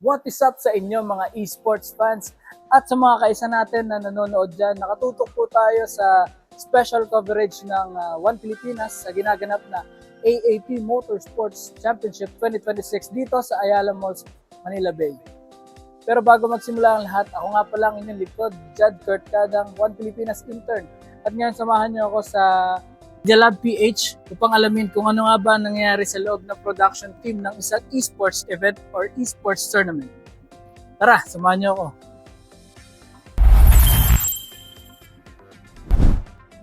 What is up sa inyo mga esports fans at sa mga kaisa natin na nanonood dyan. Nakatutok po tayo sa special coverage ng One Pilipinas sa ginaganap na AAP Motorsports Championship 2026 dito sa Ayala Malls, Manila Bay. Pero bago magsimula ang lahat, ako nga pala ang inyong likod, Judd Kurt Cadang, One Pilipinas intern. At ngayon samahan niyo ako sa 𝗢𝗲 PH upang alamin kung ano nga ba nangyayari sa loob ng production team ng isang esports event or esports tournament. Tara, samahan niyo ako.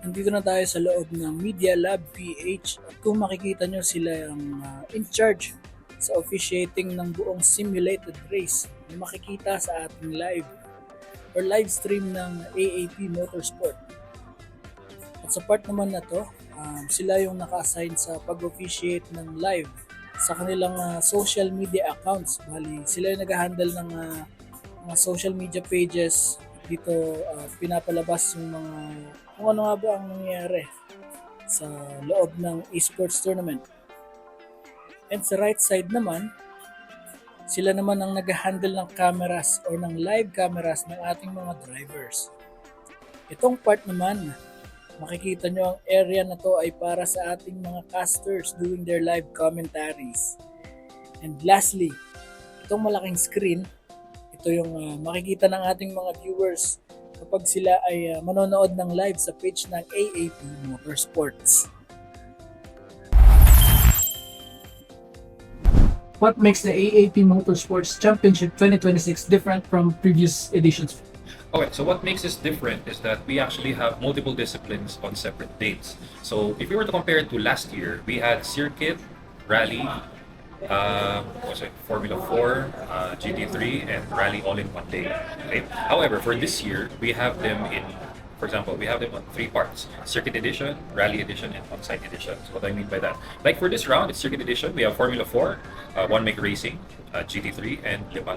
Nandito na tayo sa loob ng 𝗢𝗲 PH at kung makikita nyo sila ang in charge sa officiating ng buong simulated race na makikita sa ating live or live stream ng AAP Motorsport. At sa part naman na to, sila yung naka-assign sa pag-officiate ng live sa kanilang social media accounts. Bali, sila yung nag-handle ng mga social media pages. Dito pinapalabas yung mga kung ano nga ba ang nangyayari sa loob ng esports tournament. And sa right side naman, sila naman ang nag-handle ng cameras or ng live cameras ng ating mga drivers. Itong part naman, makikita nyo ang area na to ay para sa ating mga casters doing their live commentaries. And lastly, itong malaking screen, ito yung makikita ng ating mga viewers kapag sila ay manonood ng live sa page ng AAP Motorsports. What makes the AAP Motorsports Championship 2026 different from previous editions? Okay, so what makes this different is that we actually have multiple disciplines on separate dates. So if we were to compare it to last year, we had circuit, rally, Formula 4, GT3, and rally all in one day. Okay. However, for this year, we have them in, for example, we have them on 3 parts: circuit edition, rally edition, and on-site edition. So what I mean by that, like for this round, it's circuit edition. We have Formula 4, one make racing, GT3, and 𝗲𝗲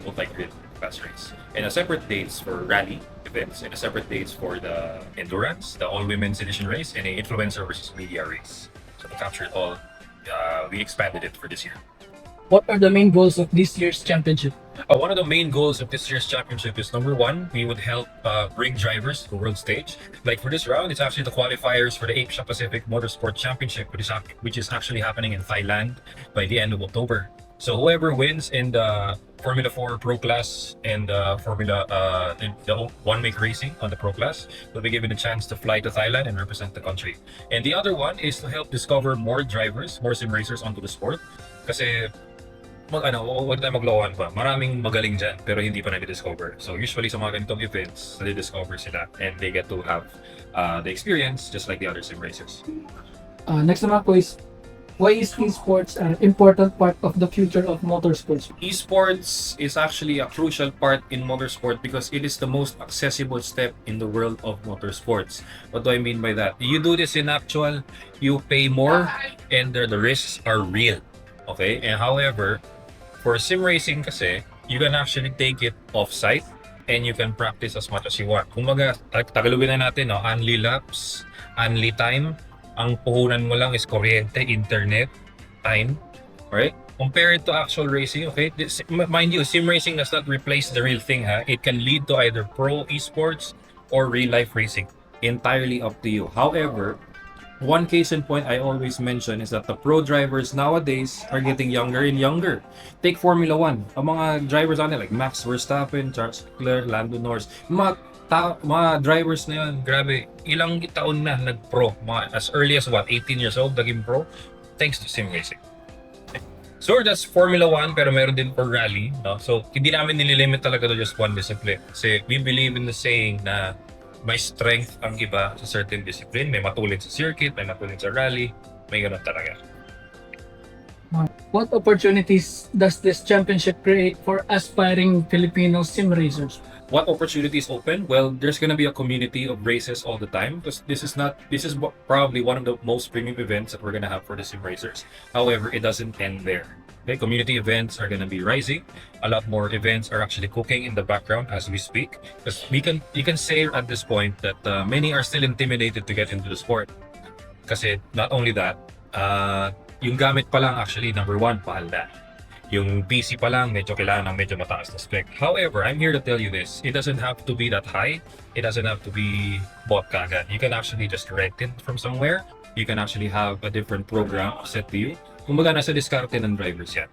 multi-grid class race. And a separate dates for rally events, and a separate dates for the endurance, the all-women's edition race, and a influencer versus media race. So to capture it all, we expanded it for this year. What are the main goals of this year's championship? One of the main goals of this year's championship is, number one, we would help bring drivers to the world stage. Like for this round, it's actually the qualifiers for the 𝗢𝗲 Motorsports Championship, which is actually happening in Thailand by the end of October. So whoever wins in the Formula 4 Pro Class and the one make racing on the Pro Class will be given a chance to fly to Thailand and represent the country. And the other one is to help discover more drivers, more sim racers onto the sport. Kasi huwag tayo maglokohan pa. Maraming magaling dyan pero hindi pa na-discover. So usually sa mga ganitong events, na-discover sila and they get to have the experience just like the other sim racers. Next naman po is, why is esports an important part of the future of motorsports? Esports is actually a crucial part in motorsport because it is the most accessible step in the world of motorsports. What do I mean by that? You do this in actual, you pay more and the risks are real. Okay? And however, for sim racing kasi, you can actually take it off-site and you can practice as much as you want. Kung tagalogin na natin, only laps, only time, ang puhunan mo lang is kuryente, internet, time, right? Compare it to actual racing, okay? Mind you, sim racing does not replace the real thing, ha? It can lead to either pro esports or real life racing. Entirely up to you. However, one case in point I always mention is that the pro drivers nowadays are getting younger and younger. Take Formula 1. Ang mga drivers on it, like Max Verstappen, Charles Leclerc, Lando Norris, mga drivers na yun, grabe, ilang taon na nag-pro. As early as 18 years old, naging pro, thanks to sim racing. So that's Formula 1, pero meron din for rally. No? So hindi namin nililimit talaga to just one discipline. Kasi we believe in the saying na may strength ang iba sa certain discipline. May matulid sa circuit, may matulid sa rally, may ganun talaga. What opportunities does this championship create for aspiring Filipino sim racers? What opportunities open? Well, there's gonna be a community of races all the time because this is probably one of the most premium events that we're gonna have for the sim racers. However, it doesn't end there. Okay, community events are gonna be rising. A lot more events are actually cooking in the background as we speak. Because you can say at this point that many are still intimidated to get into the sport. Kasi not only that, yung gamit pa lang actually, number one, mahal na. Yung PC pa lang, medyo kailangan ng medyo mataas na spec. However, I'm here to tell you this. It doesn't have to be that high. It doesn't have to be bought kagad. You can actually just rent it from somewhere. You can actually have a different program set to you. Kumbaga, nasa diskarte ng drivers yan.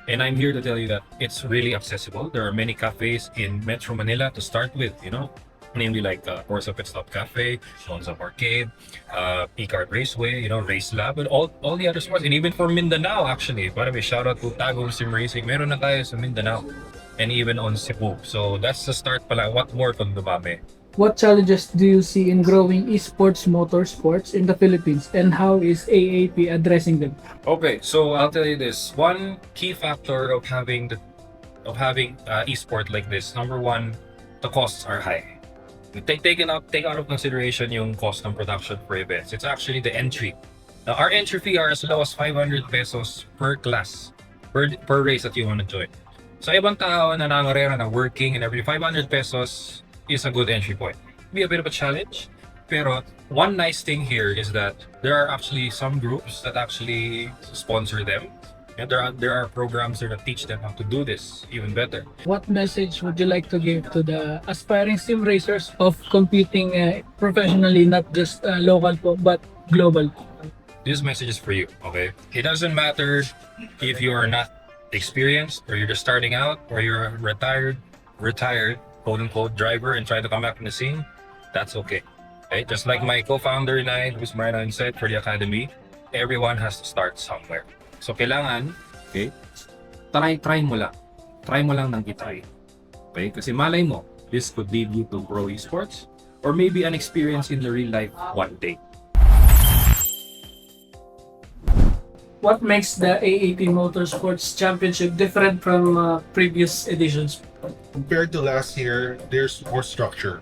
And I'm here to tell you that it's really accessible. There are many cafes in Metro Manila to start with, you know, namely like Corsa Pit Stop Cafe, Lonza Arcade, P-Card Raceway, you know, Race Lab, and all the other sports. And even for Mindanao, actually. By the way, shout out to Tagum Sim Racing. Meron na tayo sa Mindanao. And even on Cebu. So that's the start pala. What more pag dumami? What challenges do you see in growing esports motorsports in the Philippines, and how is AAP addressing them? Okay, so I'll tell you this. One key factor of having esport like this, number one, the costs are high. Take out of consideration yung cost ng production for events. It's actually the entry. Now, our entry fee are as low as 500 pesos per class, per race that you want to join. Sa ibang tao na nangarera na working and every 500 pesos is a good entry point. Be a bit of a challenge, pero one nice thing here is that there are actually some groups that actually sponsor them, and there are programs there that teach them how to do this even better. What message would you like to give to the aspiring sim racers of competing professionally, not just local po, but global? This message is for you, okay? It doesn't matter if you are not experienced or you're just starting out or you're a retired quote-unquote driver and trying to come back in the scene. That's okay. Okay? Just like my co-founder and I, who's Marina said for the academy, everyone has to start somewhere. So kailangan, okay, try mo lang. Try mo lang ng itry. Okay? Kasi malay mo, this could lead you to pro esports or maybe an experience in the real life one day. What makes the AAP Motorsports Championship different from previous editions? Compared to last year, there's more structure.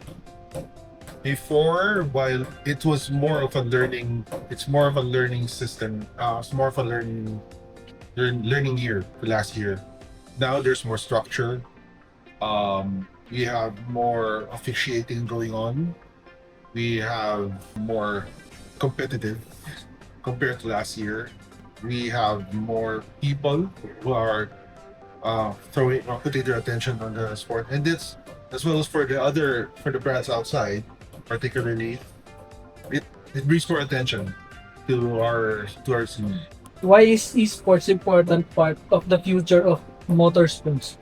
Before, while it was more of a learning, it's more of a learning system. It's more of a learning year last year. Now there's more structure. We have more officiating going on. We have more competitive compared to last year. We have more people who are putting their attention on the sport, and it's as well as for the brands outside, particularly, it brings more attention to our scene. Why is esports important part of the future of motorsports?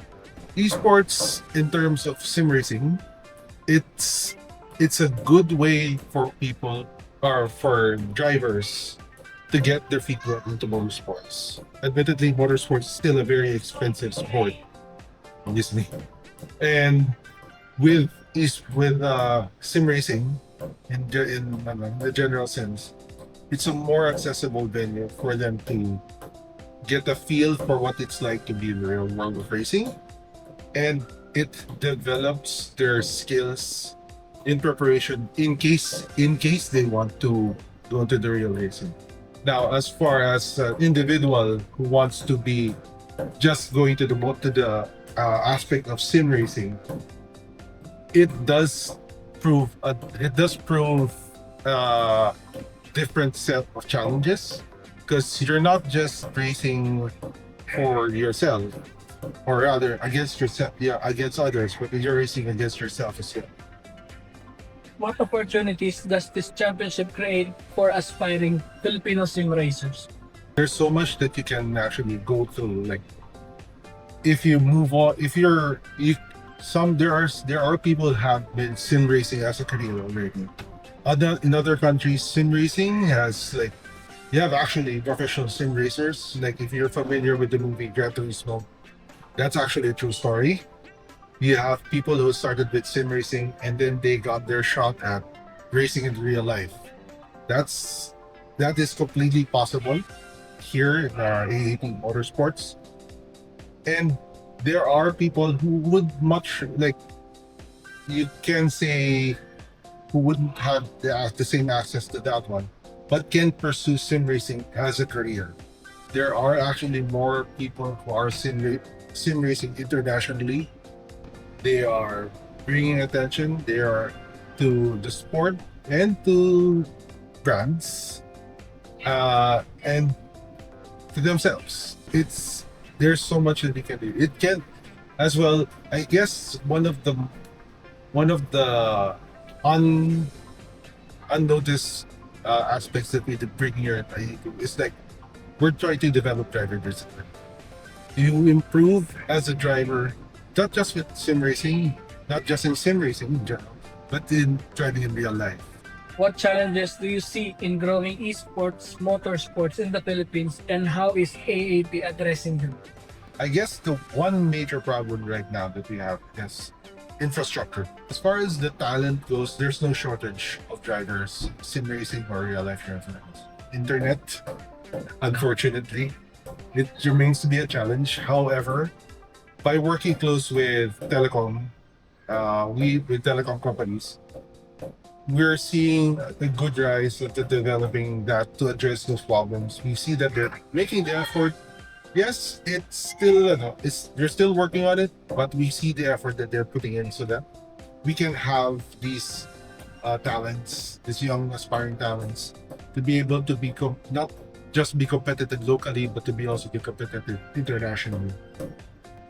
Esports, in terms of sim racing, it's a good way for people or for drivers to get their feet wet into motorsports. Admittedly, motorsports is still a very expensive sport, obviously. And with sim racing, in the general sense, it's a more accessible venue for them to get a feel for what it's like to be in the real world of racing, and it develops their skills in preparation in case they want to go into the real racing. Now, as far as an individual who wants to be just going to the aspect of sim racing, it does prove a different set of challenges, because you're not just racing for yourself, or rather against yourself, against others, but you're racing against yourself as well. What opportunities does this championship create for aspiring Filipino sim racers? There's so much that you can actually go through. Like, if you move on, there are people who have been sim racing as a career already. In other countries, sim racing has, like, you have actually professional sim racers. Like, if you're familiar with the movie Gran Turismo, that's actually a true story. You have people who started with sim racing and then they got their shot at racing in real life. That is completely possible here in AAP Motorsports. And there are people who would much, like, you can say, who wouldn't have the same access to that one, but can pursue sim racing as a career. There are actually more people who are sim racing internationally. They are bringing attention to the sport and to brands and to themselves. there's so much that we can do. It can as well. I guess one of the unnoticed aspects that we did bring here at IAP is like we're trying to develop driver discipline. You improve as a driver, not just with sim racing, not just in sim racing in general, but in driving in real life. What challenges do you see in growing esports motorsports in the Philippines, and how is AAP addressing them? I guess the one major problem right now that we have is infrastructure. As far as the talent goes, there's no shortage of drivers, sim racing or real life drivers. Internet, unfortunately, it remains to be a challenge. However, by working close with telecom, with telecom companies, we're seeing a good rise of the developing that to address those problems. We see that they're making the effort. Yes, it's still, they're still working on it, but we see the effort that they're putting in so that we can have these talents, these young aspiring talents, to be able to be not just be competitive locally, but to be also be competitive internationally.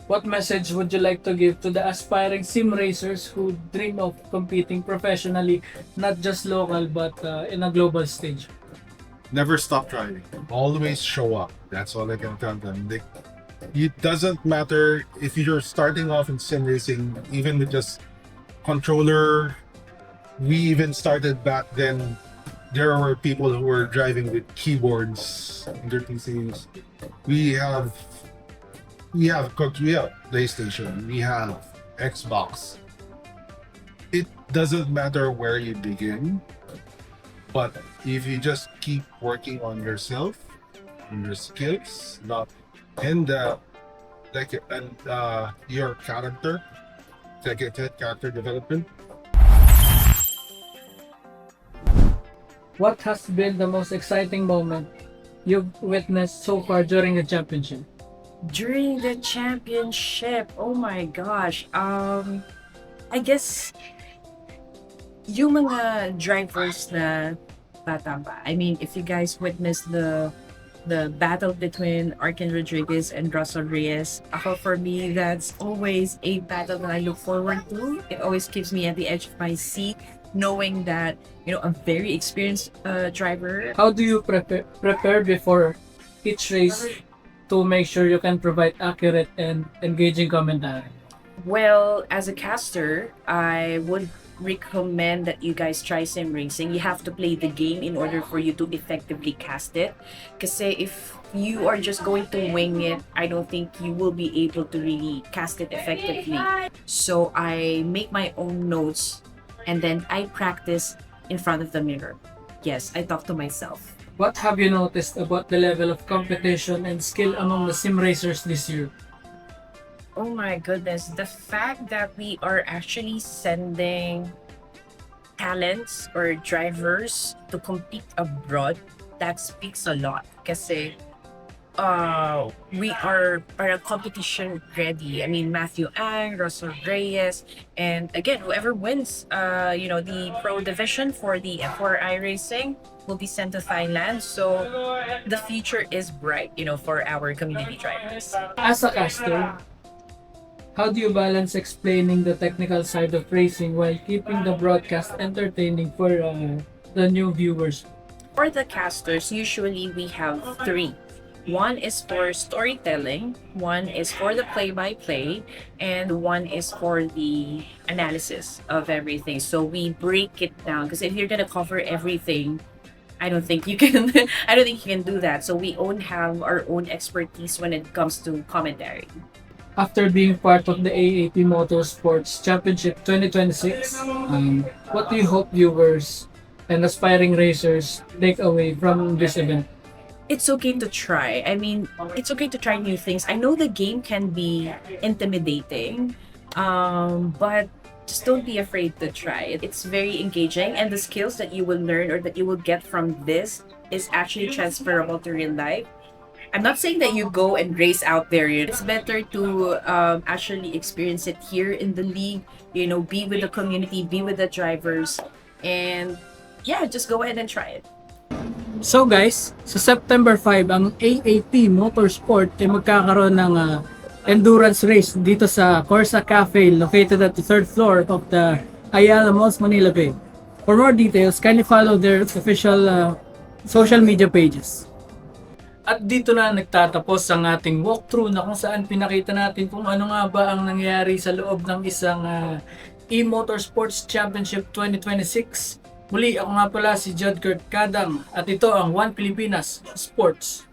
What message would you like to give to the aspiring sim racers who dream of competing professionally, not just local but in a global stage? Never stop driving. Always show up. That's all I can tell them. It doesn't matter if you're starting off in sim racing, even with just controller. We even started back then. There were people who were driving with keyboards in their PCs. We have PlayStation. We have Xbox. It doesn't matter where you begin, but if you just keep working on yourself, on your skills, your character, character development. What has been the most exciting moment you've witnessed so far during the championship? During the championship, oh my gosh, I guess yung mga drivers na bata pa. I mean, if you guys witnessed the battle between Arkin Rodriguez and Russell Reyes, for me, that's always a battle that I look forward to. It always keeps me at the edge of my seat, knowing that, a very experienced driver. How do you prepare before each race to make sure you can provide accurate and engaging commentary? Well, as a caster, I would recommend that you guys try sim racing. You have to play the game in order for you to effectively cast it. Because if you are just going to wing it, I don't think you will be able to really cast it effectively. So I make my own notes and then I practice in front of the mirror. Yes, I talk to myself. What have you noticed about the level of competition and skill among the sim racers this year? Oh my goodness, the fact that we are actually sending talents or drivers to compete abroad, that speaks a lot. Kasi we are competition ready. I mean, Matthew Ang, Russell Reyes, and again, whoever wins, the pro division for the F4I racing will be sent to Thailand. So the future is bright, for our community drivers. As a caster, how do you balance explaining the technical side of racing while keeping the broadcast entertaining for the new viewers? For the casters, usually we have three. One is for storytelling, one is for the play-by-play, and one is for the analysis of everything. So we break it down because if you're gonna cover everything, I don't think you can do that. So we have our own expertise when it comes to commentary. After being part of the AAP Motorsports Championship 2026, what do you hope viewers and aspiring racers take away from this event? It's okay to try. I mean, it's okay to try new things. I know the game can be intimidating, but just don't be afraid to try. It's very engaging, and the skills that you will learn or that you will get from this is actually transferable to real life. I'm not saying that you go and race out there. It's better to actually experience it here in the league, be with the community, be with the drivers, and yeah, just go ahead and try it. So guys, sa September 5, ang AAP Motorsport ay magkakaroon ng endurance race dito sa Corsa Cafe located at the third floor of the Ayala Malls, Manila Bay. For more details, kindly follow their official social media pages. At dito na nagtatapos ang ating walkthrough na kung saan pinakita natin kung ano nga ba ang nangyari sa loob ng isang AAP Motorsports Championship 2026. Muli, ako nga pala si Judd Kurt Cadang at ito ang One Pilipinas Sports.